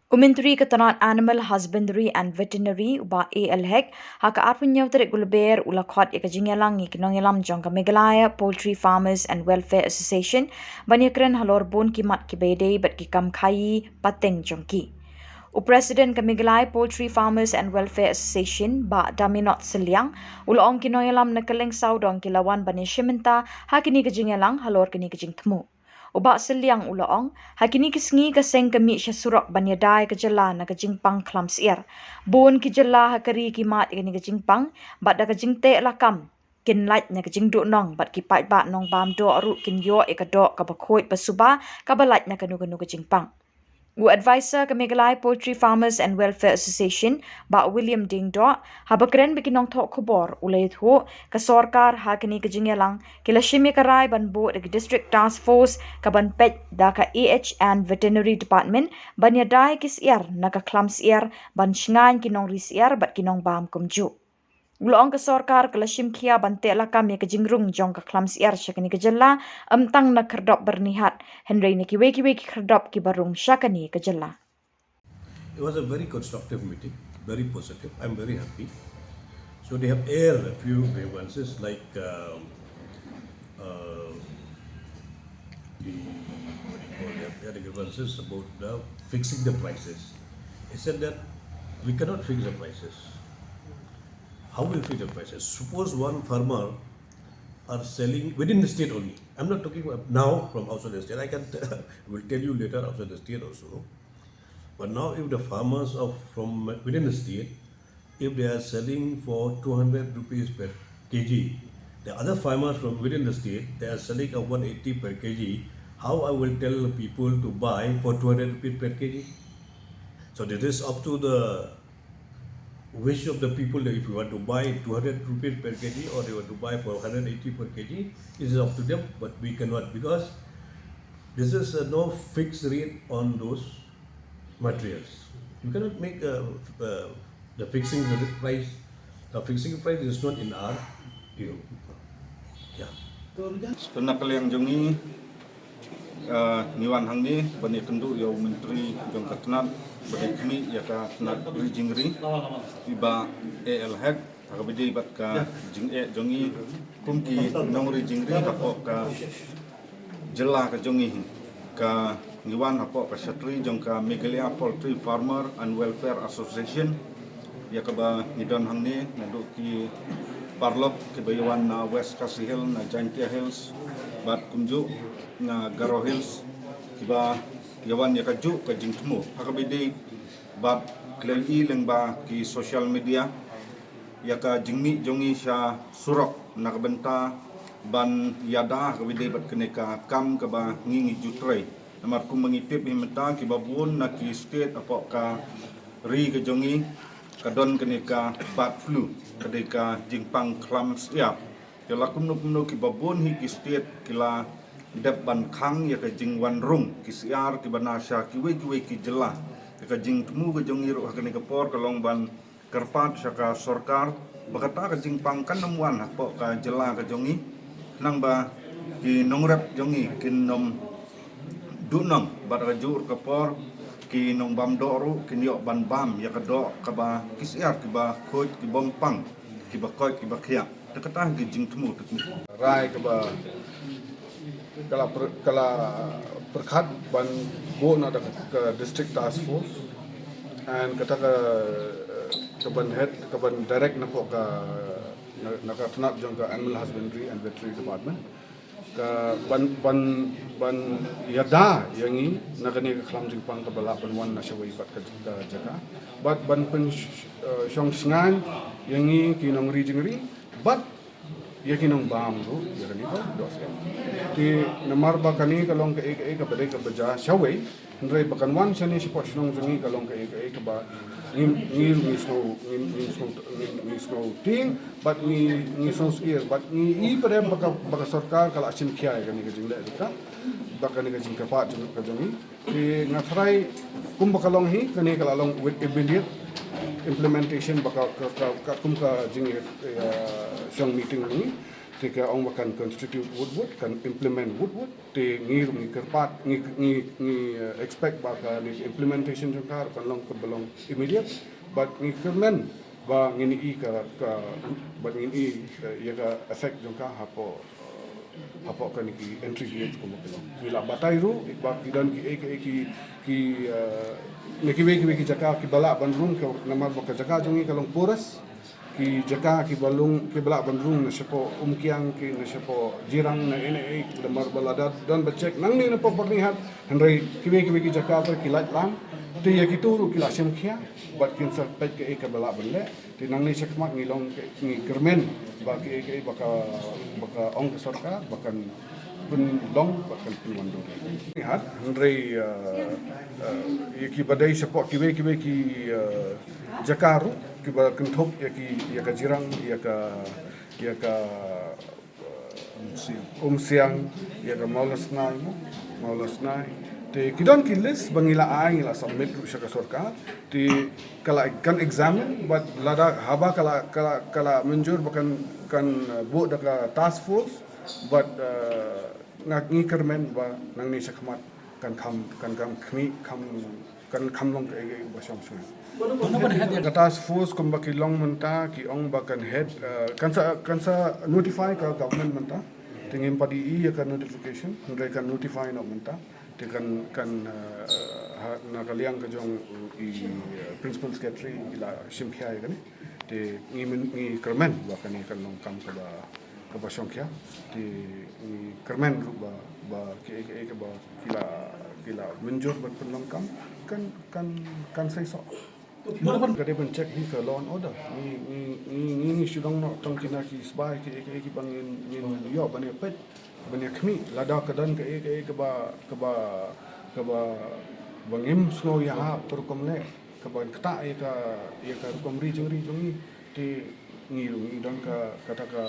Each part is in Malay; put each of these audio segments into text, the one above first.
Umentri Ketanat Animal Husbandry and Veterinary uba ALHEC haka arpunyaw tarik gulber ulakot ikajingelang ikinongelam jongka Meghalaya Poultry Farmers and Welfare Association banyakren halorbon kimat kibede bat kikam kai pateng jongki. Upresiden ke Meghalaya Poultry Farmers and Welfare Association ba Daminot Seliang ulong kinoyelam nakaleng saudong kilawan bani shimenta hakini kajingelang halor kini kajing temu. Ubak seliang uloong, hakini kesengi keseng kemi syasurak banyadai kejala na kejingpang kelam sier. Bon kejala hakari kimat ikani kejingpang, bat da kejingte lakam. Kin light na kejing duk nong, bat kipat bat nong bam do aru kin yo ikadok kabakoit basuba, kabalat na kanu-kanu kejingpang. Advisor ke Meghalaya Poultry Farmers and Welfare Association ba William Ding Do habakren bikinong tok kubor ulay ho ka sorkar ha kini kajingelang kila shimi karai ban bo the district task force ka ban pet da ka and veterinary department ban yadai kis ir na ka klams ir ban shingan kinong ris ir bat kinong bam kumju. Ulong ke sorkar ke lashim kia bante lakam ya kejingrung jong ke klams ir syakani kejala amtang na kerdop bernihat Henry ni kiwe kerdop ki barung syakani kejala. It was a very constructive meeting, very positive. I'm very happy. So they have aired a few grievances like the grievances about fixing the prices. He said that we cannot fix the prices. How will we fix the prices? Suppose one farmer are selling within the state only. I'm not talking about now from outside the state. I can will tell you later outside the state also. But now if the farmers are from within the state, if they are selling for 200 rupees per kg, the other farmers from within the state, they are selling at 180 per kg, how I will tell people to buy for 200 rupees per kg? So this is up to the wish of the people that if you want to buy 200 rupees per kg or they want to buy for 180 per kg, it is up to them, but we cannot because this is no fixed rate on those materials. You cannot make the fixing the price. The fixing price is not in our view. Yeah. Penakaliang jongi niwan hangni bani tendu yo menteri jong katnat bani kami ya ka tenat jingri iba ALHEC akabidi bat ka jing jongi kumki nongri jingri hapo ka jela ka jongi ka niwan hapo ka satri jong ka Meghalaya Poultry Farmer and Welfare Association ya ka ba nidon hangni nadu ki parlok ke bayawan na West Khasi Hill na Jaintia Hills bat kumju na Garo Hills kiba yawan ya kaju ka jingtmu hakabidi bat klei leng ba ki social media ya ka jingmi jongi sya surok na kabenta ban yada hakabidi bat keneka kam ka ba ngingi jutrei namar kum mangitip himenta kiba bun na ki state apo ka ri ka jongi kadon keneka bat flu kadeka jingpang clams ya kala kumno ki babon hi ki state kila dep ban khang ya ka jingwan rung ki siar ki banasha ki we ki jela ka jing tmu ka jongi ro hakane ka por kalong ban karpat saka sorkar bakata ka jingpang kanamwan hapo ka jela ka jongi nang ba ki nongrep jongi kinom dunam bat ka jur ka por ki nong bam doru ki niok ban bam ya ka do ka ba kisiar ki ba khoj ki bom pang ki ba khoj ki ba khia ta kata ki jing tmu ta rai ka ba kala perkhat ban go na da ka district task force and kata ka ban head ka ban direct na po ka na ka tnap jong ka Animal Husbandry and Veterinary Department ka ban yada yangi nagani ka klam jingpang ka balapan wan na siya pat ka jaka but ban pen syong singan yangi kinong ri but yakinong bam do yakani ko dos ti namar ba kani kalong ka ka bade ka baja siya ndray bakan wan siya ni si po sinong jungi kalong ka ba ni snow ting but ni snow skier but ni pada baka sarkar kala asim kia kani ka jingla ka baka ni ka jing ka pa jung ka jungi ti ngathrai kum baka long hi kani kala long with immediate implementation baka ka kum ka jing syong meeting ni Tika ong makan constitute wood kan implement wood te ngi kerpat ngi expect baka ni implementation jangkar kan long belong immediate but ngi kermen ba ngini i ka ba ngini i ya ka effect jangkar hapo kan ki entry gate ko belong bila batai ru ba kidan ki neki jaka ki bala bandrung ko namar baka jaka jongi kalong puras ki jaka ki balung ki bala bandrung na sipo umkiang ki na sipo jirang na ine da marbalada dan becek nang ni na papernihat henry ki jaka per ki lat lang te ya ki turu ki la sem khia bat kin sa pet ke ka bala bale te nang ni sekmat ngi long ngi kermen ba ki baka ong sarkar bakan pun long bakan pinwando hat henry ki badai sipo ki jakaru ki ba kenthop ya ka jirang ya ka umsiang ya ka malas nai te kidon ki list bangila ai la submit ru sa sarkar ti kala kan examine but lada haba kala menjur bahkan kan bu da ka task force but ngi kermen ba nang ni sakmat kan kam long ke ba sham sham ka task force kum ba ki long menta ki ong ba kan head kan sa notify ka government menta tingin padi i ya kan notification ndai kan notify no menta te kan na kaliang ka jong i principal secretary ila shimkhia ya kan te ngi kermen ba kan long kam ka ba shongkhia te ngi kermen ru ba ki ba kila menjur ba penong kam kan sai so kade ben check hi ka law and order ni sidong no tong kina ki sbai ki bang in yo bane pet bane khmi lada kadan ke ba bangim sno ya ha turkom le ka ban kta ya ka rukom ri jong ti ngi don ka kata ka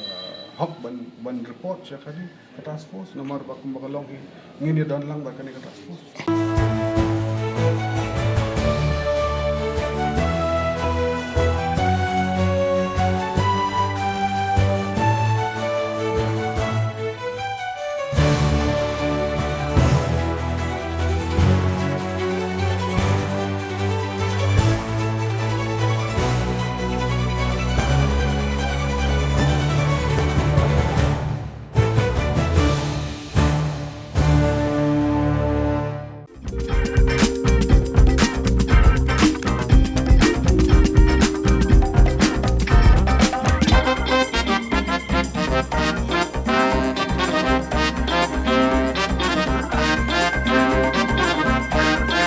hok ban report sa kadi ka task force nomor ba kum ba long ngi ni don lang ba kani ka task force